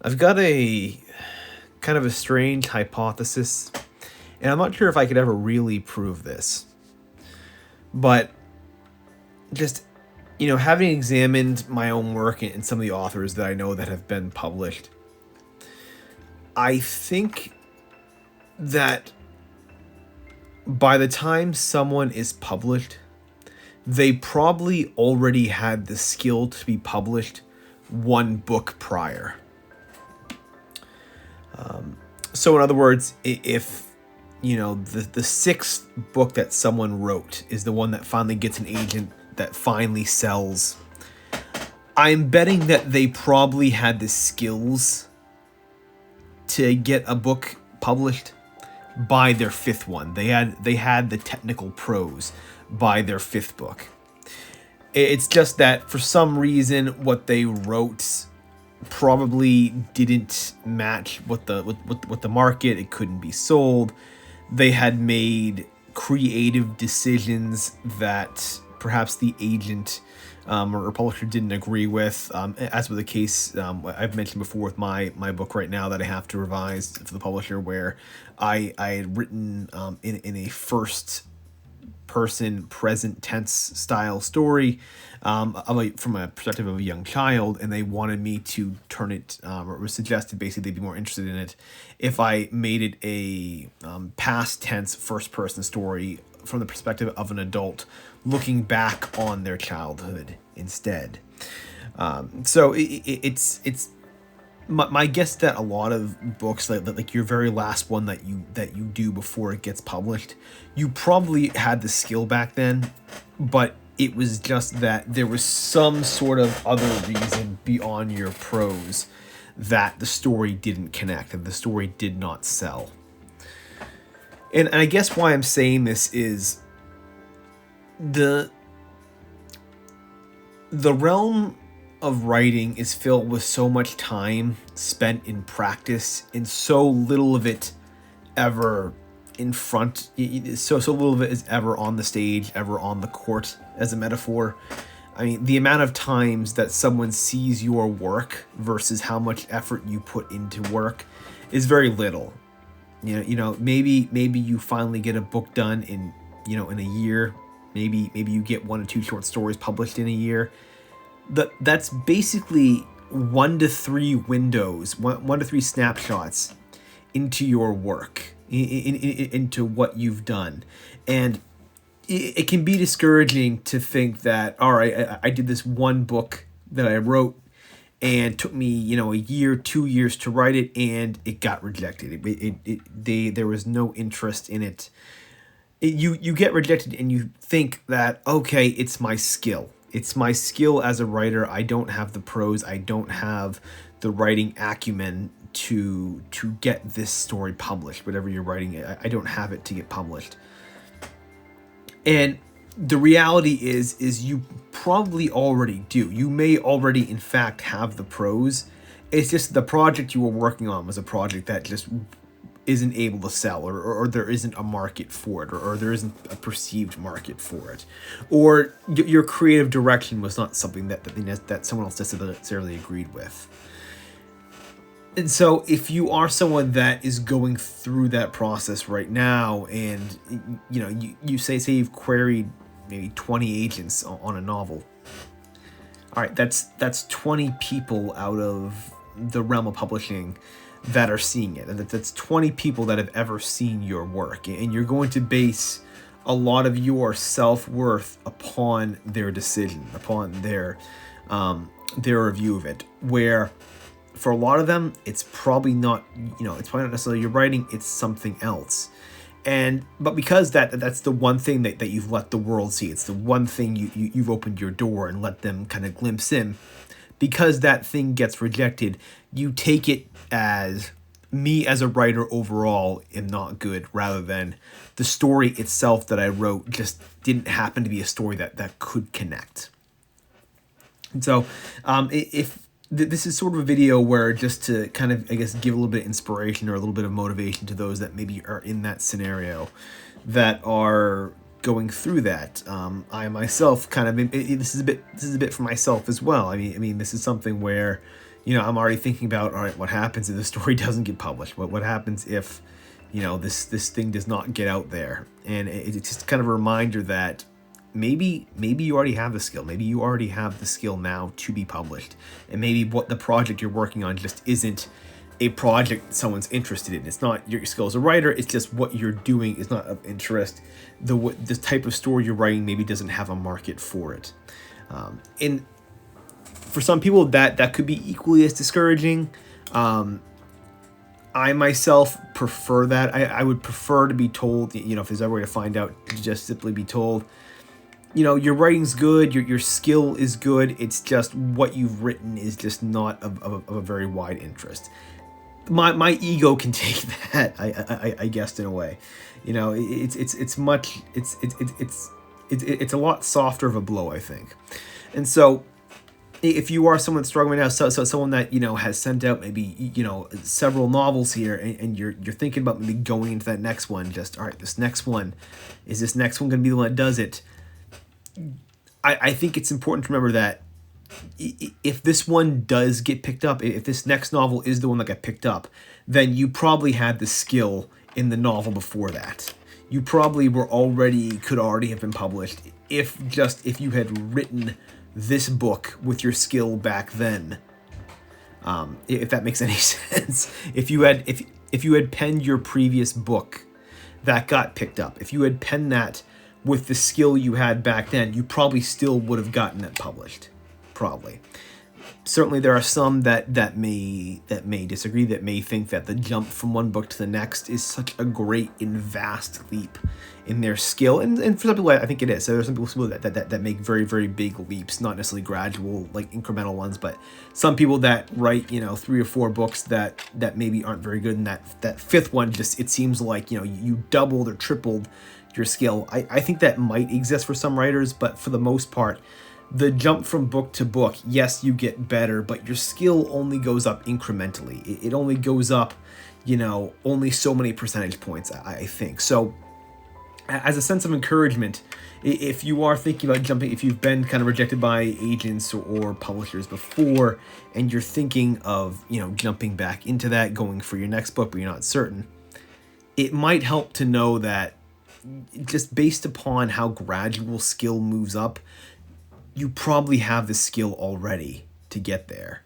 I've got a kind of a strange hypothesis, and I'm not sure if I could ever really prove this. But just, having examined my own work and some of the authors that I know that have been published, I think that by the time someone is published, they probably already had the skill to be published one book prior. So in other words, if the sixth book that someone wrote is the one that finally gets an agent that finally sells, I'm betting that they probably had the skills to get a book published by their fifth one. They had the technical prose by their fifth book. It's just that for some reason what they wrote probably didn't match what the market. It couldn't be sold. They had made creative decisions that perhaps the agent or publisher didn't agree with, as was the case I've mentioned before with my book right now that I have to revise for the publisher, where I had written in a first person present tense style story from a perspective of a young child, and they wanted me to turn it, or suggested basically they'd be more interested in it if I made it a past tense first person story from the perspective of an adult looking back on their childhood instead. So it's my guess that a lot of books, like your very last one that you do before it gets published, you probably had the skill back then, but it was just that there was some sort of other reason beyond your prose that the story didn't connect and the story did not sell. And I guess why I'm saying this is the realm of writing is filled with so much time spent in practice and so little of it ever in front, so little of it is ever on the stage, ever on the court, as a metaphor. I mean, the amount of times that someone sees your work versus how much effort you put into work is very little. Maybe you finally get a book done in a year. Maybe you get 1 or 2 short stories published in a year. That's basically 1 to 3 windows, 1 to 3 snapshots into your work, into what you've done. And it can be discouraging to think that, all right, I did this one book that I wrote and took me, a year, 2 years to write it, and it got rejected. There was no interest in it. You get rejected and you think that, okay, it's my skill. It's my skill as a writer. I don't have the prose. I don't have the writing acumen to get this story published. Whatever you're writing, I don't have it to get published. And the reality is you probably already do. You may already, in fact, have the prose. It's just the project you were working on was a project that just isn't able to sell, or there isn't a market for it, or there isn't a perceived market for it, or your creative direction was not something that someone else necessarily agreed with. And so if you are someone that is going through that process right now, and you say you've queried maybe 20 agents on a novel, all right, that's 20 people out of the realm of publishing that are seeing it, and that's 20 people that have ever seen your work, and you're going to base a lot of your self-worth upon their decision, upon their review of it, where for a lot of them it's probably not necessarily your writing, it's something else. But because that's the one thing that you've let the world see, it's the one thing you've opened your door and let them kind of glimpse in, because that thing gets rejected, you take it as, me as a writer overall am not good, rather than the story itself that I wrote just didn't happen to be a story that could connect. And so if this is sort of a video where, just to kind of, I guess, give a little bit of inspiration or a little bit of motivation to those that maybe are in that scenario, that are going through that. I myself kind of, this is a bit for myself as well. I mean, this is something where, I'm already thinking about, all right, what happens if the story doesn't get published? What happens if, this thing does not get out there? And it's just kind of a reminder that maybe you already have the skill. Maybe you already have the skill now to be published, and maybe what the project you're working on just isn't a project someone's interested in. It's not your skill as a writer. It's just what you're doing is not of interest. The type of story you're writing maybe doesn't have a market for it. And for some people, that could be equally as discouraging. I myself prefer that. I would prefer to be told, if there's ever a way to find out, to just simply be told, your writing's good, your skill is good. It's just what you've written is just not of a very wide interest. My ego can take that, I guess, in a way. It's a lot softer of a blow, I think. And so if you are someone struggling now, so someone that has sent out maybe several novels here, and you're thinking about maybe going into that next one, just all right, this next one going to be the one that does it? I think it's important to remember that if this one does get picked up, if this next novel is the one that got picked up, then you probably had the skill in the novel before that. You probably could already have been published if you had written this book with your skill back then. If that makes any sense. If you had penned your previous book that got picked up, if you had penned that with the skill you had back then, you probably still would have gotten it published. Probably. Certainly there are some that may disagree, that may think that the jump from one book to the next is such a great and vast leap in their skill. And for some people, I think it is. So there's some people that make very, very big leaps, not necessarily gradual, like incremental ones, but some people that write, 3 or 4 books that maybe aren't very good. And that fifth one, just, it seems like, you doubled or tripled your skill. I think that might exist for some writers, but for the most part, the jump from book to book, yes, you get better, but your skill only goes up incrementally. It only goes up, only so many percentage points, I think. So as a sense of encouragement, if you are thinking about jumping, if you've been kind of rejected by agents or publishers before, and you're thinking of, jumping back into that, going for your next book, but you're not certain, it might help to know that just based upon how gradual skill moves up, you probably have the skill already to get there.